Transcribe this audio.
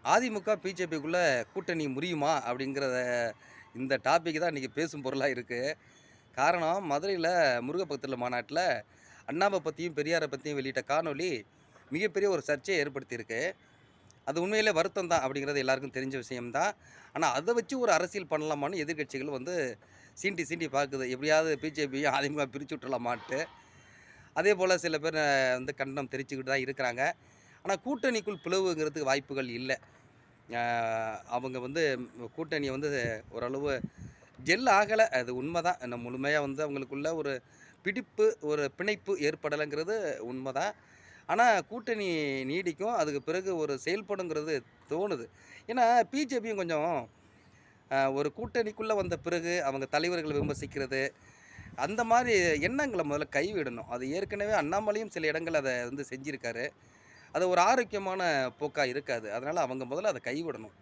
அதிமுக, பிஜேபிக்குள்ள கூட்டணி முறியுமா? அப்படிங்கிறத இந்த டாபிக் தான் இன்னைக்கு பேசும் பொருளா இருக்கு. காரணம் மதுரையில முருகப்பக்தர்கள் மாநாட்டுல அண்ணாவ பத்தியும், பெரியார பத்தியும் வெளியிட்ட காணொளி மிகப்பெரிய ஒரு சர்ச்சைய ஏற்படுத்தியிருக்கு. அது உண்மையிலே வருத்தம் தான் அப்படிங்கிறது எல்லாருக்கும் தெரிஞ்ச விஷயம் தான். ஆனா அத வச்சு ஒரு அரசியல் பண்ணலாமான்னு எதிர்க்கட்சிகள் வந்து சீண்டி சீண்டி பாக்குது. எப்படியாவது பிஜேபியும், அதிமுக பிரிச்சு விட்டுறலாமான்ட்டு. அதேபோல சில பேர் வந்து கண்டனம் தெரிவிச்சுக்கிட்டு தான் இருக்கிறாங்க. ஆனா கூட்டணிக்குள் பிளவுங்கிறதுக்கு வாய்ப்புகள் இல்ல. அ அவங்க வந்து கூட்டணிய வந்து ஓரளவு ஜெல் ஆகல. அது உண்மதான். முழுமையா வந்து அவங்களுக்குள்ள ஒரு பிடிப்பு, ஒரு பிணைப்பு ஏற்படலைங்கிறது உண்மதான். ஆனா கூட்டணி நீடிக்கும். அதுக்கு பிறகு ஒரு செயல்படுங்கிறது தோணுது. ஏன்னா பிஜேபியும் கொஞ்சம் ஒரு கூட்டணிக்குள்ள வந்த பிறகு அவங்க தலைவர்கள விமர்சிக்கிறது, அந்த மாரி எண்ணங்கள முதல்ல கைவிடணும். அது ஏற்கனவே அண்ணாமலையும் சில இடங்கள்ல அத வந்து செஞ்சிருக்காரு. அது ஒரு ஆரோக்கியமான போக்கா இருக்காது. அதனால அவங்க முதல்ல அத கைவிடணும்.